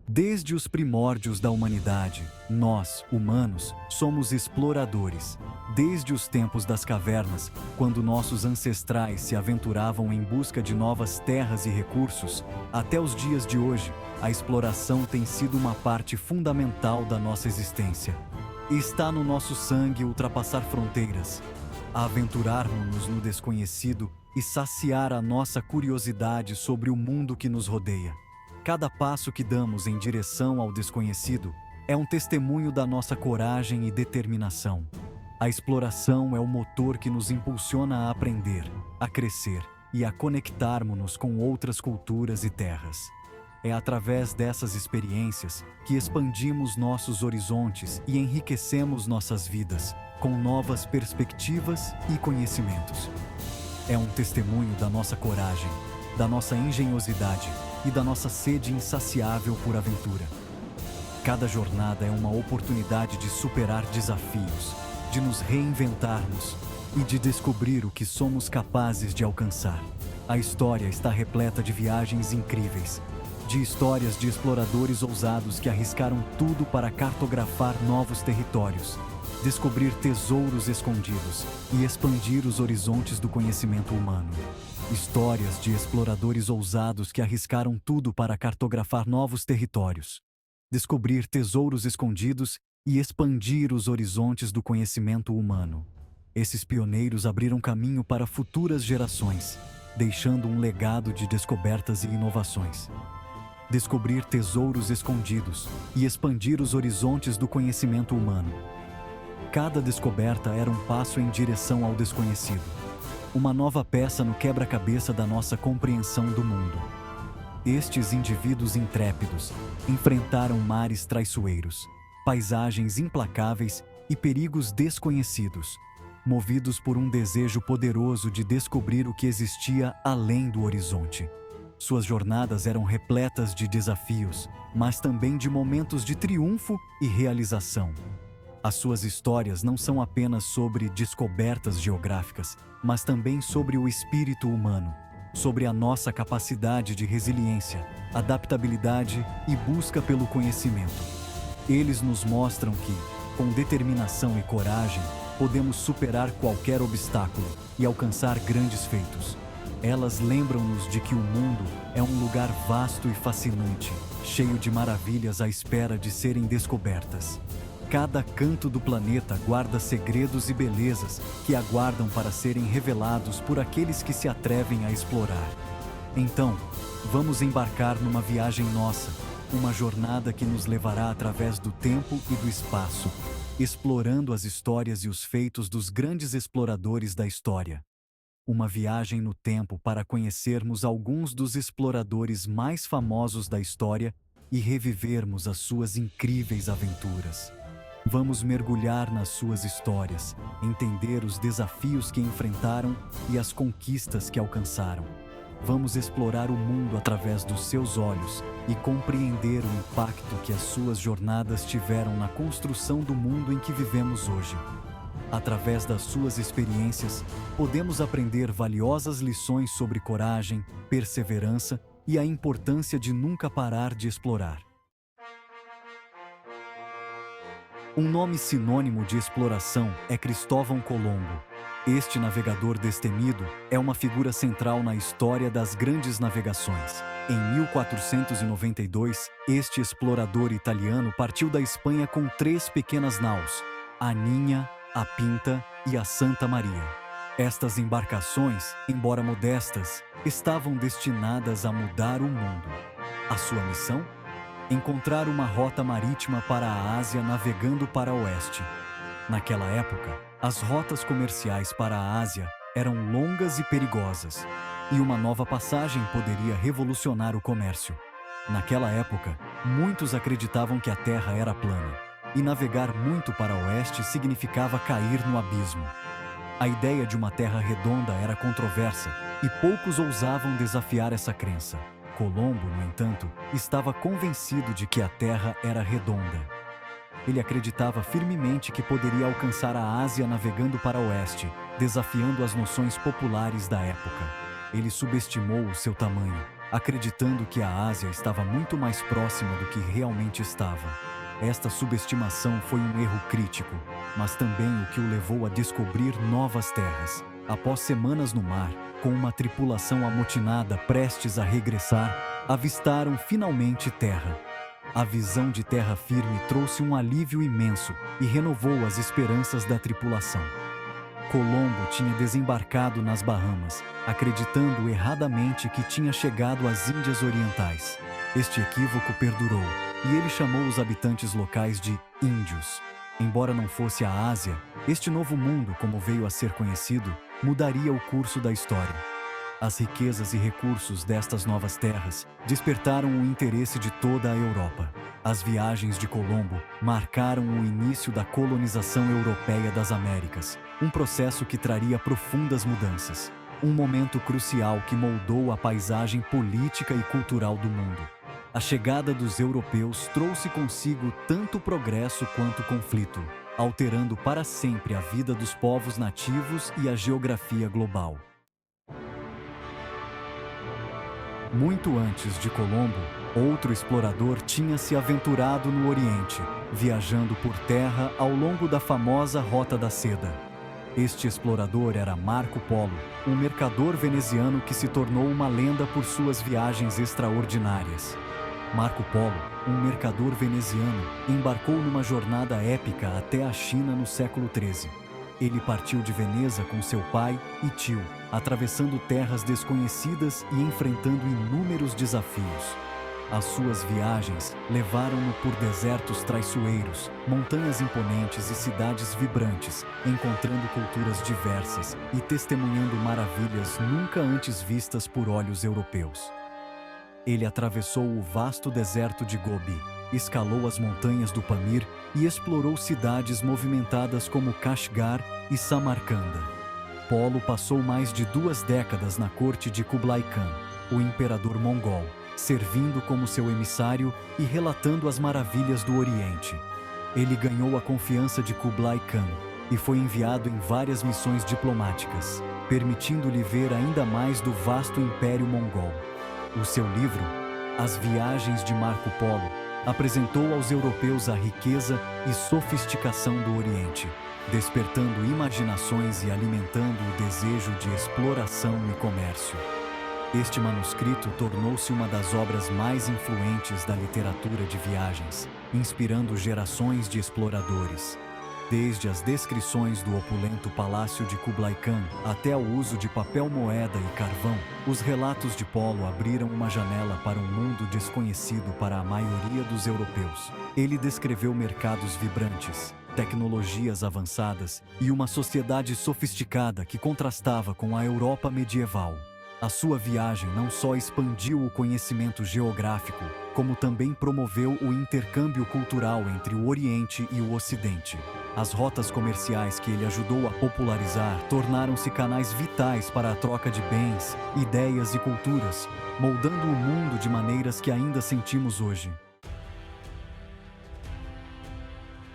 Desde os primórdios da humanidade, nós, humanos, somos exploradores. Desde os tempos das cavernas, quando nossos ancestrais se aventuravam em busca de novas terras e recursos, até os dias de hoje, a exploração tem sido uma parte fundamental da nossa existência. Está no nosso sangue ultrapassar fronteiras, aventurarmos-nos no desconhecido e saciar a nossa curiosidade sobre o mundo que nos rodeia. Cada passo que damos em direção ao desconhecido é um testemunho da nossa coragem e determinação. A exploração é o motor que nos impulsiona a aprender, a crescer e a conectarmos-nos com outras culturas e terras. É através dessas experiências que expandimos nossos horizontes e enriquecemos nossas vidas com novas perspectivas e conhecimentos. É um testemunho da nossa coragem, da nossa engenhosidade e da nossa sede insaciável por aventura. Cada jornada é uma oportunidade de superar desafios, de nos reinventarmos e de descobrir o que somos capazes de alcançar. A história está repleta de viagens incríveis, de histórias de exploradores ousados que arriscaram tudo para cartografar novos territórios, descobrir tesouros escondidos e expandir os horizontes do conhecimento humano. Histórias de exploradores ousados que arriscaram tudo para cartografar novos territórios, descobrir tesouros escondidos e expandir os horizontes do conhecimento humano. Esses pioneiros abriram caminho para futuras gerações, deixando um legado de descobertas e inovações. Descobrir tesouros escondidos e expandir os horizontes do conhecimento humano. Cada descoberta era um passo em direção ao desconhecido. Uma nova peça no quebra-cabeça da nossa compreensão do mundo. Estes indivíduos intrépidos enfrentaram mares traiçoeiros, paisagens implacáveis e perigos desconhecidos, movidos por um desejo poderoso de descobrir o que existia além do horizonte. Suas jornadas eram repletas de desafios, mas também de momentos de triunfo e realização. As suas histórias não são apenas sobre descobertas geográficas, mas também sobre o espírito humano, sobre a nossa capacidade de resiliência, adaptabilidade e busca pelo conhecimento. Eles nos mostram que, com determinação e coragem, podemos superar qualquer obstáculo e alcançar grandes feitos. Elas lembram-nos de que o mundo é um lugar vasto e fascinante, cheio de maravilhas à espera de serem descobertas. Cada canto do planeta guarda segredos e belezas que aguardam para serem revelados por aqueles que se atrevem a explorar. Então, vamos embarcar numa viagem nossa, uma jornada que nos levará através do tempo e do espaço, explorando as histórias e os feitos dos grandes exploradores da história. Uma viagem no tempo para conhecermos alguns dos exploradores mais famosos da história e revivermos as suas incríveis aventuras. Vamos mergulhar nas suas histórias, entender os desafios que enfrentaram e as conquistas que alcançaram. Vamos explorar o mundo através dos seus olhos e compreender o impacto que as suas jornadas tiveram na construção do mundo em que vivemos hoje. Através das suas experiências, podemos aprender valiosas lições sobre coragem, perseverança e a importância de nunca parar de explorar. Um nome sinônimo de exploração é Cristóvão Colombo. Este navegador destemido é uma figura central na história das grandes navegações. Em 1492, este explorador italiano partiu da Espanha com 3 pequenas naus, a Ninha, a Pinta e a Santa Maria. Estas embarcações, embora modestas, estavam destinadas a mudar o mundo. A sua missão? Encontrar uma rota marítima para a Ásia navegando para o oeste. Naquela época, as rotas comerciais para a Ásia eram longas e perigosas, e uma nova passagem poderia revolucionar o comércio. Naquela época, muitos acreditavam que a Terra era plana, e navegar muito para o oeste significava cair no abismo. A ideia de uma Terra redonda era controversa, e poucos ousavam desafiar essa crença. Colombo, no entanto, estava convencido de que a Terra era redonda. Ele acreditava firmemente que poderia alcançar a Ásia navegando para o oeste, desafiando as noções populares da época. Ele subestimou o seu tamanho, acreditando que a Ásia estava muito mais próxima do que realmente estava. Esta subestimação foi um erro crítico, mas também o que o levou a descobrir novas terras. Após semanas no mar, com uma tripulação amotinada prestes a regressar, avistaram finalmente terra. A visão de terra firme trouxe um alívio imenso e renovou as esperanças da tripulação. Colombo tinha desembarcado nas Bahamas, acreditando erradamente que tinha chegado às Índias Orientais. Este equívoco perdurou, e ele chamou os habitantes locais de índios. Embora não fosse a Ásia, este novo mundo, como veio a ser conhecido, mudaria o curso da história. As riquezas e recursos destas novas terras despertaram o interesse de toda a Europa. As viagens de Colombo marcaram o início da colonização europeia das Américas, um processo que traria profundas mudanças. Um momento crucial que moldou a paisagem política e cultural do mundo. A chegada dos europeus trouxe consigo tanto progresso quanto conflito, alterando para sempre a vida dos povos nativos e a geografia global. Muito antes de Colombo, outro explorador tinha se aventurado no Oriente, viajando por terra ao longo da famosa Rota da Seda. Este explorador era Marco Polo, um mercador veneziano que se tornou uma lenda por suas viagens extraordinárias. Marco Polo, um mercador veneziano, embarcou numa jornada épica até a China no século XIII. Ele partiu de Veneza com seu pai e tio, atravessando terras desconhecidas e enfrentando inúmeros desafios. As suas viagens levaram-no por desertos traiçoeiros, montanhas imponentes e cidades vibrantes, encontrando culturas diversas e testemunhando maravilhas nunca antes vistas por olhos europeus. Ele atravessou o vasto deserto de Gobi, escalou as montanhas do Pamir e explorou cidades movimentadas como Kashgar e Samarcanda. Polo passou mais de 2 décadas na corte de Kublai Khan, o imperador mongol, servindo como seu emissário e relatando as maravilhas do Oriente. Ele ganhou a confiança de Kublai Khan e foi enviado em várias missões diplomáticas, permitindo-lhe ver ainda mais do vasto Império Mongol. O seu livro, As Viagens de Marco Polo, apresentou aos europeus a riqueza e sofisticação do Oriente, despertando imaginações e alimentando o desejo de exploração e comércio. Este manuscrito tornou-se uma das obras mais influentes da literatura de viagens, inspirando gerações de exploradores. Desde as descrições do opulento palácio de Kublai Khan até o uso de papel moeda e carvão, os relatos de Polo abriram uma janela para um mundo desconhecido para a maioria dos europeus. Ele descreveu mercados vibrantes, tecnologias avançadas e uma sociedade sofisticada que contrastava com a Europa medieval. A sua viagem não só expandiu o conhecimento geográfico, como também promoveu o intercâmbio cultural entre o Oriente e o Ocidente. As rotas comerciais que ele ajudou a popularizar tornaram-se canais vitais para a troca de bens, ideias e culturas, moldando o mundo de maneiras que ainda sentimos hoje.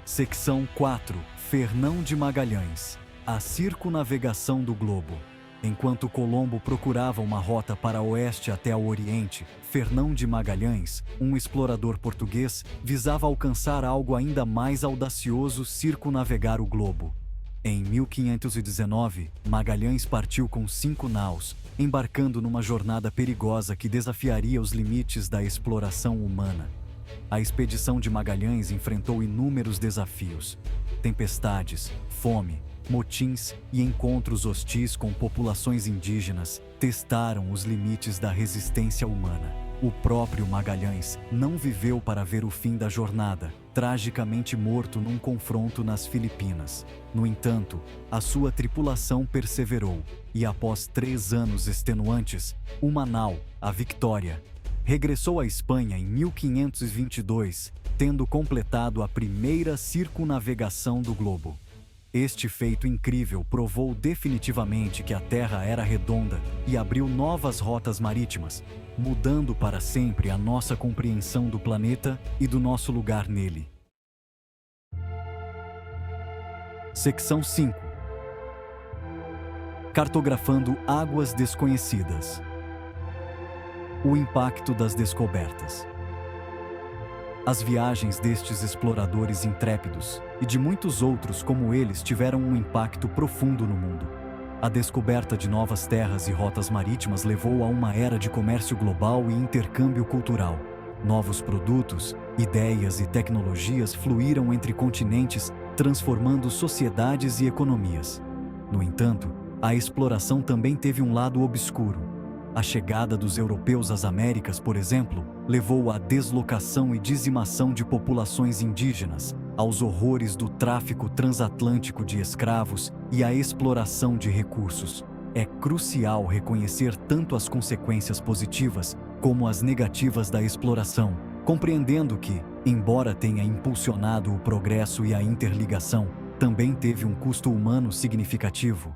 Secção 4. Fernão de Magalhães. A circunnavegação do globo. Enquanto Colombo procurava uma rota para oeste até o Oriente, Fernão de Magalhães, um explorador português, visava alcançar algo ainda mais audacioso: circunnavegar o globo. Em 1519, Magalhães partiu com 5 naus, embarcando numa jornada perigosa que desafiaria os limites da exploração humana. A expedição de Magalhães enfrentou inúmeros desafios: tempestades, fome, motins e encontros hostis com populações indígenas testaram os limites da resistência humana. O próprio Magalhães não viveu para ver o fim da jornada, tragicamente morto num confronto nas Filipinas. No entanto, a sua tripulação perseverou e, após 3 anos extenuantes, uma nau, a Victoria, regressou à Espanha em 1522, tendo completado a primeira circunnavegação do globo. Este feito incrível provou definitivamente que a Terra era redonda e abriu novas rotas marítimas, mudando para sempre a nossa compreensão do planeta e do nosso lugar nele. Secção 5. Cartografando águas desconhecidas. O impacto das descobertas. As viagens destes exploradores intrépidos e de muitos outros como eles tiveram um impacto profundo no mundo. A descoberta de novas terras e rotas marítimas levou a uma era de comércio global e intercâmbio cultural. Novos produtos, ideias e tecnologias fluíram entre continentes, transformando sociedades e economias. No entanto, a exploração também teve um lado obscuro. A chegada dos europeus às Américas, por exemplo, levou à deslocação e dizimação de populações indígenas, aos horrores do tráfico transatlântico de escravos e à exploração de recursos. É crucial reconhecer tanto as consequências positivas como as negativas da exploração, compreendendo que, embora tenha impulsionado o progresso e a interligação, também teve um custo humano significativo.